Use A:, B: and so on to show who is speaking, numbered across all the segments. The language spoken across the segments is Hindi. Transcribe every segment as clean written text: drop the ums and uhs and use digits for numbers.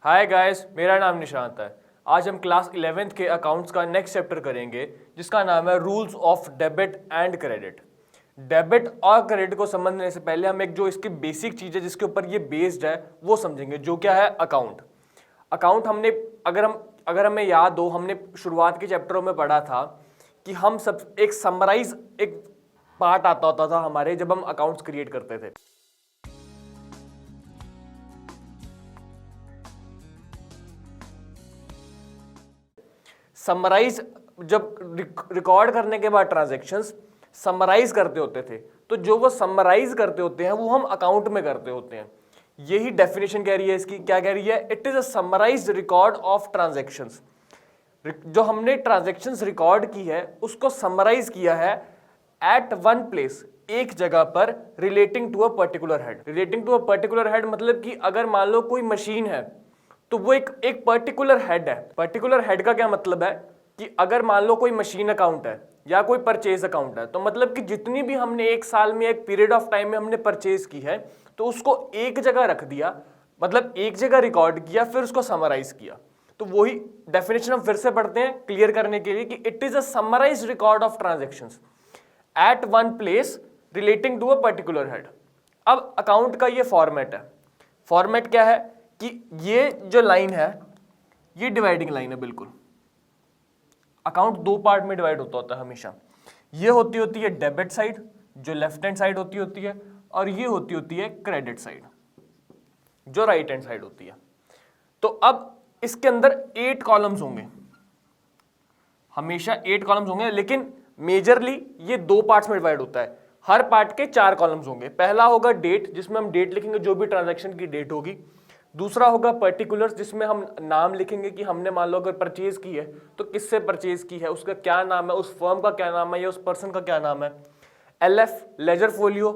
A: हाय गाइस, मेरा नाम निशांत है। आज हम क्लास 11th के अकाउंट्स का नेक्स्ट चैप्टर करेंगे जिसका नाम है rules of debit and credit. Debit और क्रेडिट को समझने से पहले हम एक जो इसकी बेसिक चीज़ है जिसके ऊपर ये बेस्ड है वो समझेंगे, जो क्या है अकाउंट। अकाउंट हमने अगर हमें याद हो, हमने शुरुआत के चैप्टरों में पढ़ा था कि हम सब एक समराइज एक पार्ट आता होता था हमारे जब हम अकाउंट्स क्रिएट करते थे। समराइज जब रिकॉर्ड करने के बाद ट्रांजैक्शंस समराइज करते होते थे, तो जो वो समराइज करते होते हैं वो हम अकाउंट में करते होते हैं। यही डेफिनेशन कह रही है इसकी। क्या कह रही है? It is a summarized record of transactions. जो हमने ट्रांजैक्शंस रिकॉर्ड की है उसको समराइज किया है एट वन प्लेस, एक जगह पर, relating to a particular head. Relating to a particular head मतलब कि अगर मान लो कोई मशीन है तो वो एक पर्टिकुलर हेड है। पर्टिकुलर हेड का क्या मतलब है कि अगर मान लो कोई मशीन अकाउंट है या कोई परचेज अकाउंट है, तो मतलब कि जितनी भी हमने एक साल में, एक पीरियड ऑफ टाइम में हमने परचेज की है तो उसको एक जगह रख दिया, मतलब एक जगह रिकॉर्ड किया, फिर उसको समराइज किया। तो वही डेफिनेशन हम फिर से पढ़ते हैं क्लियर करने के लिए कि it is a summarized record of transactions at one place relating to a particular head. अब अकाउंट का ये फॉर्मेट है। फॉर्मेट क्या है कि ये जो लाइन है ये डिवाइडिंग लाइन है। बिल्कुल अकाउंट दो पार्ट में डिवाइड होता है हमेशा। ये होती है डेबिट साइड जो लेफ्ट हैंड साइड होती है, और ये होती है क्रेडिट साइड जो राइट हैंड साइड होती है। तो अब इसके अंदर 8 कॉलम्स होंगे, हमेशा 8 कॉलम्स होंगे, लेकिन मेजरली ये दो पार्ट्स में डिवाइड होता है। हर पार्ट के 4 कॉलम्स होंगे। पहला होगा डेट, जिसमें हम डेट लिखेंगे, जो भी ट्रांजैक्शन की डेट होगी। दूसरा होगा पर्टिकुलर्स, जिसमें हम नाम लिखेंगे कि हमने मान लो अगर परचेज की है तो किससे परचेज की है, उसका क्या नाम है, उस फर्म का क्या नाम है या उस पर्सन का क्या नाम है। एलएफ लेजर फोलियो,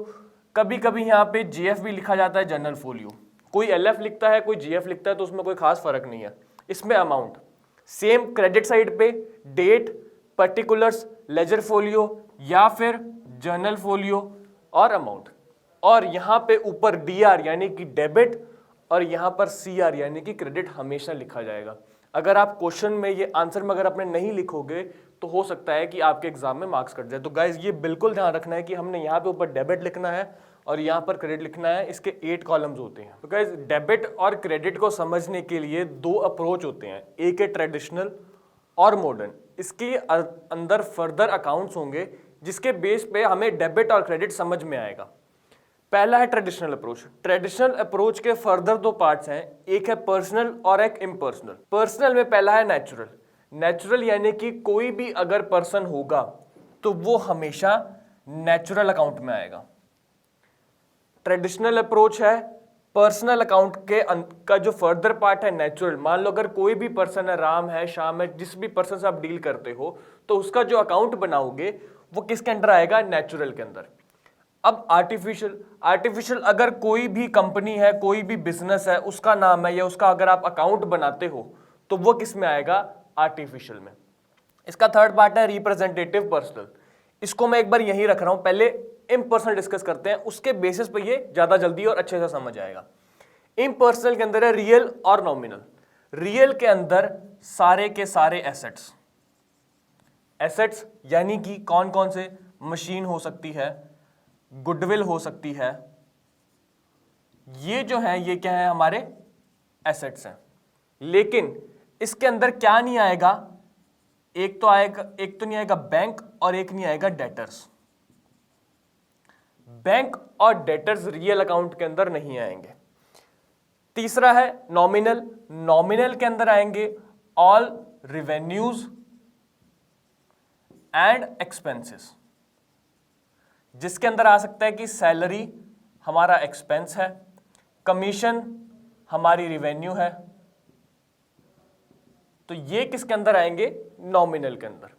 A: कभी कभी यहाँ पे जीएफ भी लिखा जाता है, जनरल फोलियो। कोई एलएफ लिखता है कोई जीएफ लिखता है तो उसमें कोई खास फर्क नहीं है। इसमें अमाउंट सेम क्रेडिट साइड पे डेट, पर्टिकुलर्स, लेजर फोलियो या फिर जर्नल फोलियो और अमाउंट। और यहाँ पे ऊपर डीआर यानी कि डेबिट और यहाँ पर सीआर यानी कि क्रेडिट हमेशा लिखा जाएगा। अगर आप क्वेश्चन में ये आंसर में अगर आपने नहीं लिखोगे तो हो सकता है कि आपके एग्जाम में मार्क्स कट जाए। तो गाइज ये बिल्कुल ध्यान रखना है कि हमने यहाँ पे ऊपर डेबिट लिखना है और यहाँ पर क्रेडिट लिखना है। इसके 8 कॉलम्स होते हैं। तो गाइज डेबिट और क्रेडिट को समझने के लिए 2 अप्रोच होते हैं, एक है ट्रेडिशनल और मॉडर्न। इसके अंदर फर्दर अकाउंट्स होंगे जिसके बेस पे हमें डेबिट और क्रेडिट समझ में आएगा। पहला है ट्रेडिशनल अप्रोच। ट्रेडिशनल अप्रोच के फर्दर 2 पार्ट्स हैं, एक है पर्सनल और एक इम्पर्सनल। पर्सनल में पहला है नेचुरल। नेचुरल यानी कि कोई भी अगर पर्सन होगा तो वो हमेशा नेचुरल अकाउंट में आएगा। ट्रेडिशनल अप्रोच है पर्सनल अकाउंट का जो फर्दर पार्ट है नेचुरल। मान लो अगर कोई भी पर्सन है, राम है, श्याम है, जिस भी पर्सन से आप डील करते हो, तो उसका जो अकाउंट बनाओगे वो किसके अंदर आएगा? नेचुरल के अंदर। अब आर्टिफिशियल अगर कोई भी कंपनी है, कोई भी बिजनेस है, उसका नाम है या उसका अगर आप अकाउंट बनाते हो तो वो किस में आएगा? आर्टिफिशियल में। इसका थर्ड पार्ट है रिप्रेजेंटेटिव पर्सनल। इसको मैं एक बार यहीं रख रहा हूं, पहले इम्पर्सनल डिस्कस करते हैं, उसके बेसिस पे ये ज्यादा जल्दी और अच्छे से समझ आएगा। इम्पर्सनल के अंदर है रियल और नॉमिनल। रियल के अंदर सारे के सारे एसेट्स। एसेट्स यानी कि कौन कौन से? मशीन हो सकती है, गुडविल हो सकती है, ये जो है ये क्या है? हमारे एसेट्स हैं। लेकिन इसके अंदर क्या नहीं आएगा? एक तो नहीं आएगा बैंक और एक नहीं आएगा डेटर्स। बैंक और डेटर्स रियल अकाउंट के अंदर नहीं आएंगे। तीसरा है नॉमिनल। नॉमिनल के अंदर आएंगे ऑल रिवेन्यूज एंड एक्सपेंसेस, जिसके अंदर आ सकता है कि सैलरी हमारा एक्सपेंस है, कमीशन हमारी रिवेन्यू है। तो ये किसके अंदर आएंगे? नॉमिनल के अंदर।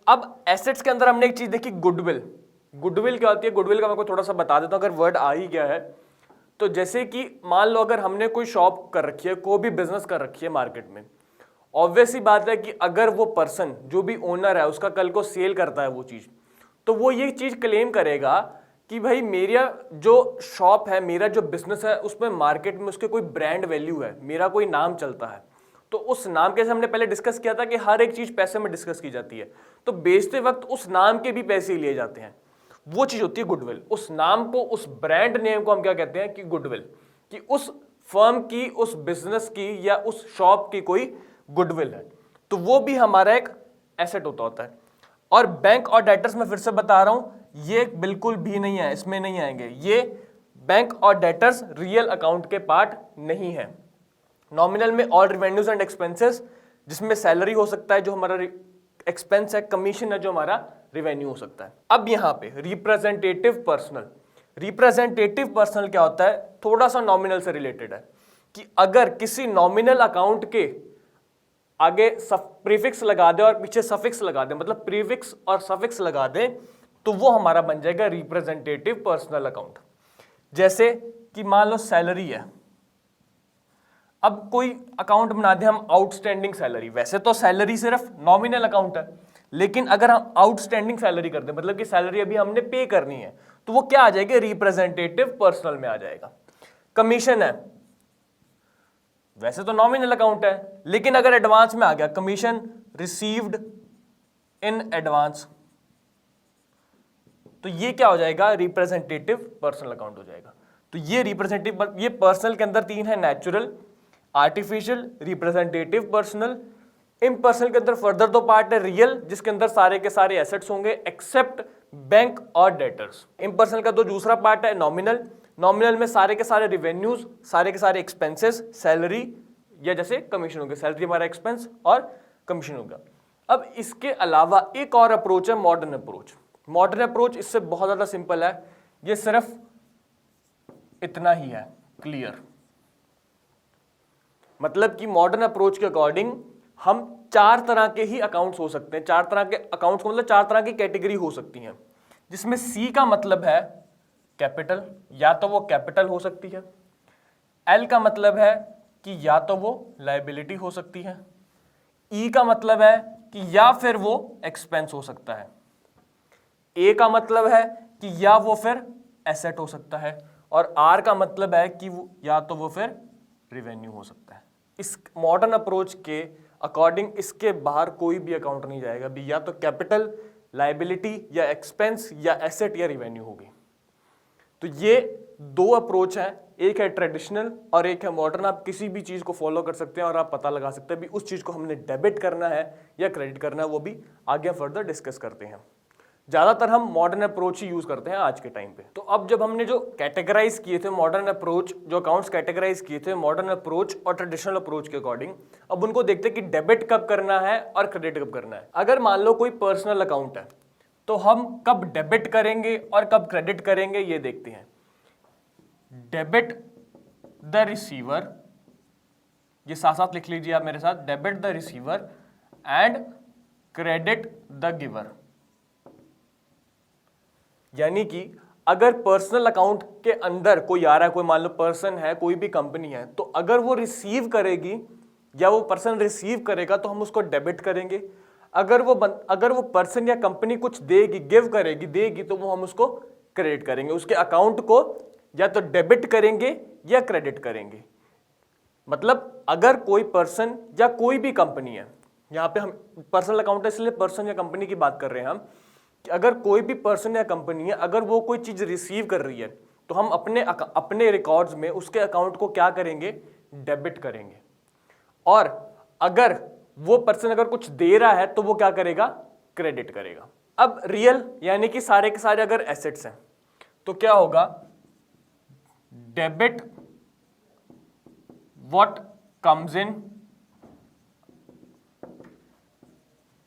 A: अब एसेट्स के अंदर हमने एक चीज देखी, गुडविल। गुडविल क्या होती है? गुडविल का मैं आपको थोड़ा सा बता देता हूं अगर वर्ड आ ही गया है तो। जैसे कि मान लो अगर हमने कोई शॉप कर रखी है, कोई भी बिजनेस कर रखी है मार्केट में, ऑब्वियस ही बात है कि अगर वो पर्सन जो भी ओनर है उसका कल को सेल करता है वो चीज, तो वो ये चीज क्लेम करेगा कि भाई मेरा जो शॉप है, मेरा जो बिजनेस है, उसमें मार्केट में उसके कोई ब्रांड वैल्यू है, मेरा कोई नाम चलता है, तो उस नाम के, हमने पहले डिस्कस किया था कि हर एक चीज पैसे में डिस्कस की जाती है, तो बेचते वक्त उस नाम के भी पैसे लिए जाते हैं, वो चीज होती है गुडविल। उस नाम को, उस ब्रांड नेम को हम क्या कहते हैं कि गुडविल, कि उस फर्म की, उस बिजनेस की या उस शॉप की कोई गुडविल है, तो वो भी हमारा एक एसेट होता है। और बैंक और डेटर्स में फिर से बता रहा हूं, ये बिल्कुल भी नहीं है, इसमें नहीं आएंगे। ये बैंक और डेटर्स रियल अकाउंट के पार्ट नहीं है। नॉमिनल में ऑल रिवेन्यूज एंड एक्सपेंसेस, जिसमें सैलरी हो सकता है जो हमारा एक्सपेंस है, कमीशन है जो हमारा रिवेन्यू हो सकता है। अब यहां पे रिप्रेजेंटेटिव पर्सनल, रिप्रेजेंटेटिव पर्सनल क्या होता है, थोड़ा सा नॉमिनल से रिलेटेड है, कि अगर किसी नॉमिनल अकाउंट के आगे प्रीफिक्स लगा दे और पीछे सफिक्स लगा दे, मतलब प्रीफिक्स और सफिक्स लगा दे, तो वो हमारा बन जाएगा रिप्रेजेंटेटिव पर्सनल अकाउंट। जैसे कि मान लो सैलरी है, अब कोई अकाउंट बना दे हम आउटस्टैंडिंग सैलरी, वैसे तो सैलरी सिर्फ नॉमिनल अकाउंट है, लेकिन अगर हम आउटस्टैंडिंग सैलरी कर दें, मतलब कि सैलरी अभी हमने पे करनी है, तो वो क्या आ जाएगा, रिप्रेजेंटेटिव पर्सनल में आ जाएगा। कमीशन है, वैसे तो नॉमिनल अकाउंट है, लेकिन अगर एडवांस में आ गया, कमीशन रिसीव्ड इन एडवांस, तो ये क्या हो जाएगा, रिप्रेजेंटेटिव पर्सनल अकाउंट हो जाएगा। तो ये रिप्रेजेंटेटिव, ये पर्सनल के अंदर तीन है, natural, artificial, representative personal. Impersonal के अंदर फर्दर दो पार्ट है, रियल, जिसके अंदर सारे के सारे एसेट्स होंगे एक्सेप्ट बैंक और डेटर्स। इम्पर्सनल का दूसरा पार्ट है नॉमिनल, नॉमिनल में सारे के सारे रिवेन्यूज, सारे के सारे एक्सपेंसेस, सैलरी या जैसे कमीशन हो गया, सैलरी हमारा एक्सपेंस और कमीशन हो गया। अब इसके अलावा एक और अप्रोच है, मॉडर्न अप्रोच। मॉडर्न अप्रोच इससे बहुत ज्यादा सिंपल है, ये सिर्फ इतना ही है, क्लियर। मतलब कि मॉडर्न अप्रोच के अकॉर्डिंग हम चार तरह के ही अकाउंट्स हो सकते हैं, चार तरह के अकाउंट्स को मतलब चार तरह की कैटेगरी हो सकती हैं, जिसमें सी का मतलब है कैपिटल, या तो वो कैपिटल हो सकती है। एल का मतलब है कि या तो वो लायबिलिटी हो सकती है। ई का मतलब है कि या फिर वो एक्सपेंस हो सकता है। ए का मतलब है कि या वो फिर एसेट हो सकता है, और आर का मतलब है कि वो या तो वो फिर रिवेन्यू हो सकता है। इस मॉडर्न अप्रोच के अकॉर्डिंग इसके बाहर कोई भी अकाउंट नहीं जाएगा भी, या तो कैपिटल, लायबिलिटी या एक्सपेंस या एसेट या रिवेन्यू होगी। तो ये दो अप्रोच हैं, एक है ट्रेडिशनल और एक है मॉडर्न। आप किसी भी चीज को फॉलो कर सकते हैं और आप पता लगा सकते हैं भी उस चीज को हमने डेबिट करना है या क्रेडिट करना है, वो भी आगे फर्दर डिस्कस करते हैं। ज्यादातर हम मॉडर्न अप्रोच ही यूज करते हैं आज के टाइम पे। तो अब जब हमने जो कैटेगराइज किए थे मॉडर्न अप्रोच, जो अकाउंट्स कैटेगराइज किए थे मॉडर्न अप्रोच और ट्रेडिशनल अप्रोच के अकॉर्डिंग, अब उनको देखते हैं कि डेबिट कब करना है और क्रेडिट कब करना है। अगर मान लो कोई पर्सनल अकाउंट है, तो हम कब डेबिट करेंगे और कब क्रेडिट करेंगे ये देखते हैं। डेबिट द रिसीवर, ये साथ साथ लिख लीजिए आप मेरे साथ, debit the receiver and credit the giver. यानी कि अगर पर्सनल अकाउंट के अंदर कोई आ रहा है, कोई मान लो पर्सन है, कोई भी कंपनी है, तो अगर वो रिसीव करेगी या वो पर्सन रिसीव करेगा तो हम उसको डेबिट करेंगे। अगर वो पर्सन या कंपनी कुछ देगी, गिव करेगी, देगी, तो वो हम उसको क्रेडिट करेंगे। उसके अकाउंट को या तो डेबिट करेंगे या क्रेडिट करेंगे। मतलब अगर कोई पर्सन या कोई भी कंपनी है, यहां पे हम पर्सनल अकाउंट है इसलिए पर्सन या कंपनी की बात कर रहे हैं हम, कि अगर कोई भी पर्सन या कंपनी है, अगर वो कोई चीज रिसीव कर रही है, तो हम अपने रिकॉर्ड्स में उसके अकाउंट को क्या करेंगे, डेबिट करेंगे। और अगर वो पर्सन अगर कुछ दे रहा है तो वो क्या करेगा, क्रेडिट करेगा। अब रियल यानी कि सारे के सारे अगर एसेट्स हैं तो क्या होगा, debit what comes in,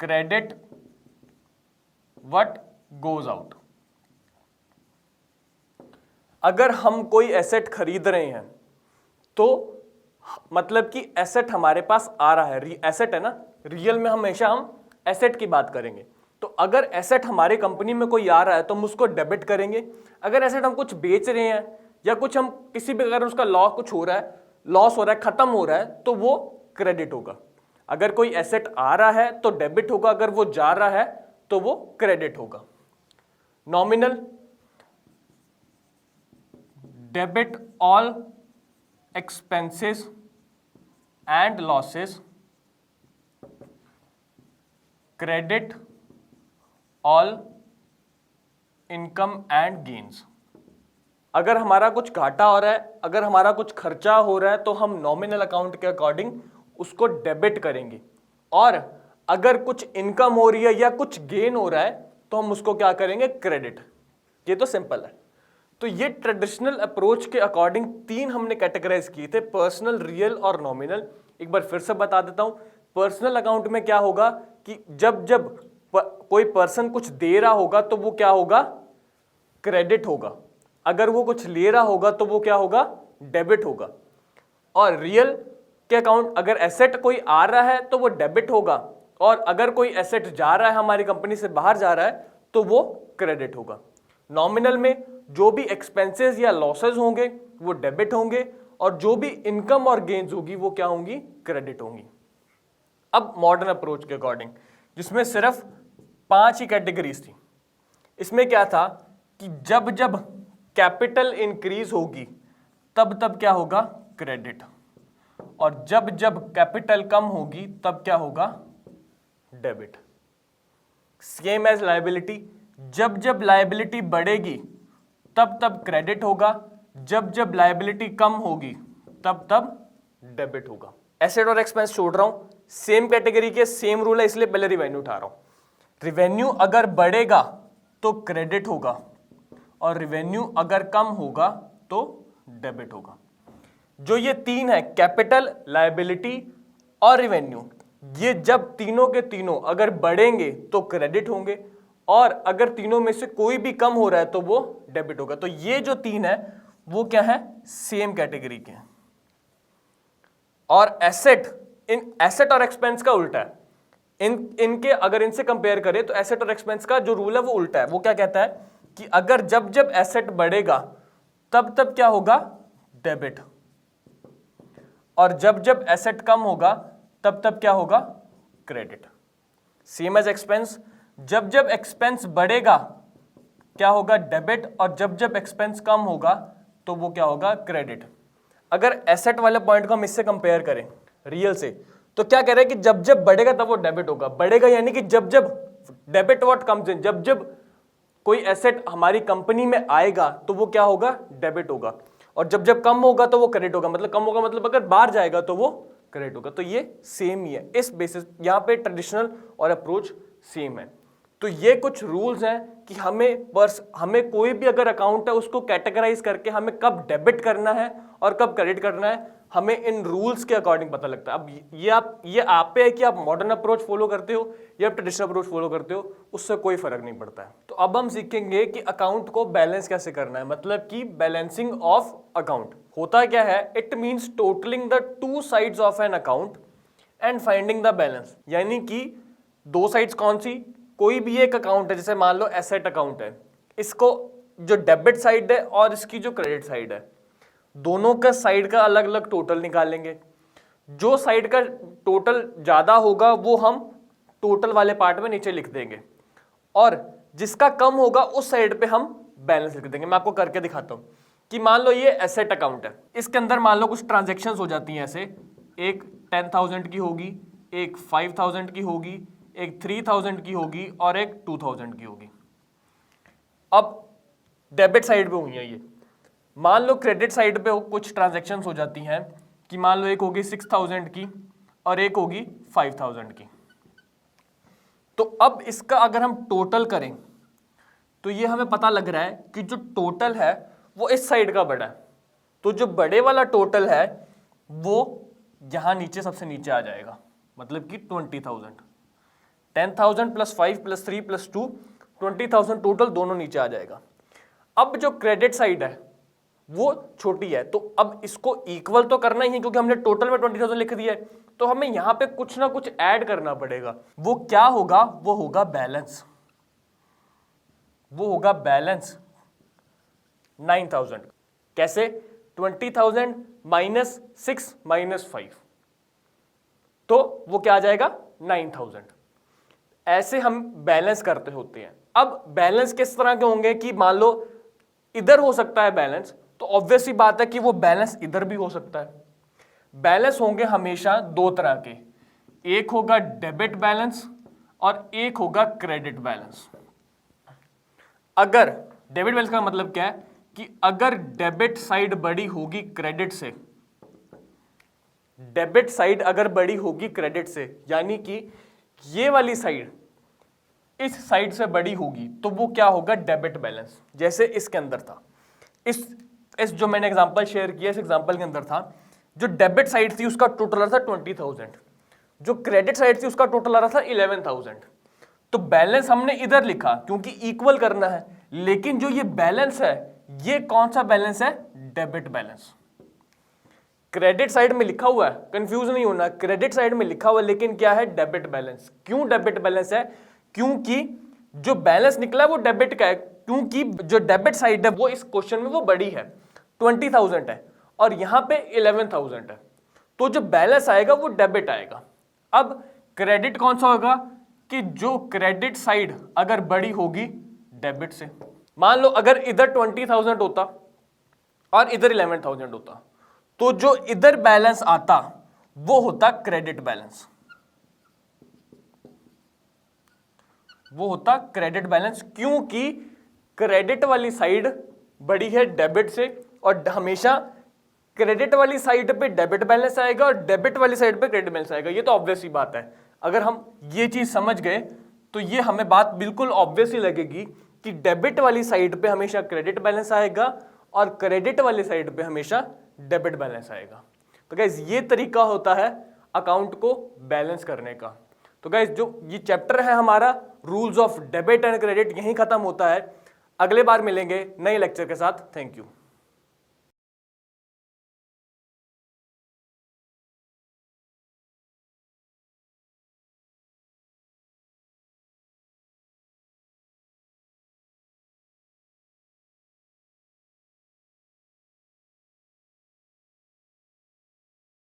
A: credit what goes out. अगर हम कोई एसेट खरीद रहे हैं तो मतलब कि एसेट हमारे पास आ रहा है, एसेट है ना, रियल में हमेशा हम एसेट की बात करेंगे। तो अगर एसेट हमारी कंपनी में कोई आ रहा है तो हम उसको डेबिट करेंगे। अगर एसेट हम कुछ बेच रहे हैं या कुछ हम किसी भी, अगर उसका लॉस हो रहा है, खत्म हो रहा है, तो वो क्रेडिट होगा। अगर कोई एसेट आ रहा है तो डेबिट होगा, अगर वो जा रहा है तो वो क्रेडिट होगा। Nominal, debit all expenses and losses, credit all income and gains. अगर हमारा कुछ घाटा हो रहा है, अगर हमारा कुछ खर्चा हो रहा है, तो हम नॉमिनल अकाउंट के अकॉर्डिंग उसको डेबिट करेंगे, और अगर कुछ इनकम हो रही है या कुछ गेन हो रहा है तो हम उसको क्या करेंगे, क्रेडिट। ये तो सिंपल है। तो ये ट्रेडिशनल अप्रोच के अकॉर्डिंग तीन हमने कैटेगराइज किए थे, पर्सनल, रियल और नॉमिनल। एक बार फिर से बता देता हूं। पर्सनल अकाउंट में क्या होगा कि जब जब कोई पर्सन कुछ दे रहा होगा तो वो क्या होगा, क्रेडिट होगा। अगर वो कुछ ले रहा होगा तो वो क्या होगा, डेबिट होगा। और रियल के अकाउंट, अगर एसेट कोई आ रहा है तो वो डेबिट होगा, और अगर कोई एसेट जा रहा है, हमारी कंपनी से बाहर जा रहा है, तो वो क्रेडिट होगा। नॉमिनल में जो भी एक्सपेंसेस या लॉसेस होंगे वो डेबिट होंगे, और जो भी इनकम और गेन्स होगी वो क्या होंगी, क्रेडिट होंगी। अब मॉडर्न अप्रोच के अकॉर्डिंग, जिसमें सिर्फ 5 ही कैटेगरीज थी, इसमें क्या था कि जब जब कैपिटल इंक्रीज होगी तब तब क्या होगा, क्रेडिट, और जब जब कैपिटल कम होगी तब क्या होगा, डेबिट। सेम एज लायबिलिटी, जब जब लायबिलिटी बढ़ेगी तब तब क्रेडिट होगा, जब जब लायबिलिटी कम होगी तब तब डेबिट होगा। एसेट और एक्सपेंस छोड़ रहा हूं, सेम कैटेगरी के सेम रूल है, इसलिए पहले रिवेन्यू उठा रहा हूं। रिवेन्यू अगर बढ़ेगा तो क्रेडिट होगा, और रिवेन्यू अगर कम होगा तो डेबिट होगा। जो ये तीन है, कैपिटल, लायबिलिटी और रिवेन्यू, ये जब तीनों के तीनों अगर बढ़ेंगे तो क्रेडिट होंगे, और अगर तीनों में से कोई भी कम हो रहा है तो वो डेबिट होगा। तो ये जो तीन है वो क्या है, सेम कैटेगरी के हैं। और एसेट और एक्सपेंस का उल्टा है। इनके अगर इनसे कंपेयर करें तो एसेट और एक्सपेंस का जो रूल है वो उल्टा है। वो क्या कहता है कि अगर जब जब एसेट बढ़ेगा तब तब क्या होगा, डेबिट, और जब जब एसेट कम होगा तब तब क्या होगा, क्रेडिट। सेम एज एक्सपेंस, जब जब एक्सपेंस बढ़ेगा क्या होगा, डेबिट, और जब जब एक्सपेंस कम होगा तो वो क्या होगा, क्रेडिट। अगर एसेट वाले पॉइंट को हम इससे कंपेयर करें रियल से, तो क्या कह रहे हैं कि जब जब बढ़ेगा तब वो डेबिट होगा। बढ़ेगा यानी कि जब जब डेबिट व्हाट कम्स इन, जब जब कोई एसेट हमारी कंपनी में आएगा तो वो क्या होगा, डेबिट होगा, और जब जब कम होगा तो वो क्रेडिट होगा। मतलब कम होगा मतलब अगर बाहर जाएगा तो वो क्रेडिट होगा। तो ये सेम ही है, इस बेसिस यहाँ पे ट्रेडिशनल और अप्रोच सेम है। तो ये कुछ रूल्स हैं कि हमें कोई भी अगर अकाउंट है उसको कैटेगराइज करके हमें कब डेबिट करना है और कब क्रेडिट करना है, हमें इन रूल्स के अकॉर्डिंग पता लगता है। अब ये आप पे है कि आप मॉडर्न अप्रोच फॉलो करते हो या ट्रेडिशनल अप्रोच फॉलो करते हो, उससे कोई फर्क नहीं पड़ता है। तो अब हम सीखेंगे कि अकाउंट को बैलेंस कैसे करना है, मतलब कि बैलेंसिंग ऑफ अकाउंट होता क्या है। It means totalling the two sides of an account and finding the balance. यानी कि दो साइड्स कौन सी, कोई भी एक अकाउंट है, जैसे मान लो एसेट अकाउंट है, इसको जो डेबिट साइड है और इसकी जो क्रेडिट साइड है, दोनों का साइड का अलग अलग टोटल निकालेंगे। जो साइड का टोटल ज्यादा होगा वो हम टोटल वाले पार्ट में नीचे लिख देंगे, और जिसका कम होगा उस साइड पे हम बैलेंस लिख देंगे। मैं आपको करके दिखाता हूं कि मान लो ये एसेट अकाउंट है, इसके अंदर मान लो कुछ ट्रांजेक्शन्स हो जाती हैं, ऐसे एक 10,000 की होगी, एक 5,000 की होगी, एक 3,000 की होगी और एक 2,000 की होगी। अब डेबिट साइड पे हुई है ये। मान लो क्रेडिट साइड पे कुछ ट्रांजैक्शंस हो जाती हैं कि मान लो एक होगी 6,000 की और एक होगी 5,000 की। तो अब इसका अगर हम टोटल करें तो ये हमें पता लग रहा है कि जो टोटल है वो इस साइड का बड़ा है। तो जो बड़े वाला टोटल है वो यहां नीचे सबसे नीचे आ जाएगा, मतलब कि 20,000। 10,000 प्लस 5 प्लस 3 प्लस 2, 20,000 टोटल दोनों नीचे आ जाएगा। अब जो क्रेडिट साइड है वो छोटी है, तो अब इसको इक्वल तो करना ही है क्योंकि हमने टोटल में 20,000 लिख दिया है, तो हमें यहां पे कुछ ना कुछ ऐड करना पड़ेगा। वो क्या होगा, वो होगा बैलेंस। वो होगा बैलेंस 9,000। कैसे, 20,000 माइनस 6 माइनस 5, तो वो क्या आ जाएगा 9,000। ऐसे हम बैलेंस करते होते हैं। अब बैलेंस किस तरह के होंगे कि मान लो इधर हो सकता है बैलेंस, तो ऑब्वियस सी बात है कि वो बैलेंस इधर भी हो सकता है। बैलेंस होंगे हमेशा दो तरह के, एक होगा डेबिट बैलेंस और एक होगा क्रेडिट बैलेंस। अगर डेबिट बैलेंस का मतलब क्या है कि अगर डेबिट साइड बड़ी होगी क्रेडिट से, डेबिट साइड अगर बड़ी होगी क्रेडिट से, यानी कि ये वाली साइड इस साइड से बड़ी होगी, तो वो क्या होगा, डेबिट बैलेंस। जैसे इसके अंदर था, इस जो मैंने एग्जांपल शेयर किया, इस एग्जांपल के अंदर था, जो डेबिट साइड थी उसका टोटल आ रहा था 20,000, जो क्रेडिट साइड थी उसका टोटल आ रहा था 11,000। तो बैलेंस हमने इधर लिखा क्योंकि इक्वल करना है, लेकिन जो ये बैलेंस है ये कौन सा बैलेंस है, डेबिट बैलेंस। क्रेडिट साइड में लिखा हुआ है, कंफ्यूज नहीं होना, क्रेडिट साइड में लिखा हुआ है, लेकिन क्या है, डेबिट बैलेंस। क्यों डेबिट बैलेंस है, क्योंकि जो बैलेंस निकला है वो डेबिट का है, क्योंकि जो डेबिट साइड है वो इस क्वेश्चन में वो बड़ी है, 20,000 है और यहां पे 11,000 है, तो जो बैलेंस आएगा वो डेबिट आएगा। अब क्रेडिट कौन सा होगा कि जो क्रेडिट साइड अगर बड़ी होगी डेबिट से, मान लो अगर इधर 20,000 होता और इधर 11,000 होता, तो जो इधर बैलेंस आता वो होता क्रेडिट बैलेंस, वो होता क्रेडिट बैलेंस, क्योंकि क्रेडिट वाली साइड बड़ी है डेबिट से और हमेशा क्रेडिट वाली साइड पे डेबिट बैलेंस आएगा और डेबिट वाली साइड पे क्रेडिट बैलेंस आएगा। ये तो ऑब्वियस ही बात है। अगर हम ये चीज समझ गए तो ये हमें बात बिल्कुल ऑब्वियस ही लगेगी कि डेबिट वाली साइड पे हमेशा क्रेडिट बैलेंस आएगा और क्रेडिट वाली साइड पे हमेशा डेबिट बैलेंस आएगा। तो गाइज ये तरीका होता है अकाउंट को बैलेंस करने का। तो गाइज जो ये चैप्टर है हमारा rules of debit and credit यहीं खत्म होता है। अगले बार मिलेंगे नए लेक्चर के साथ। Thank you.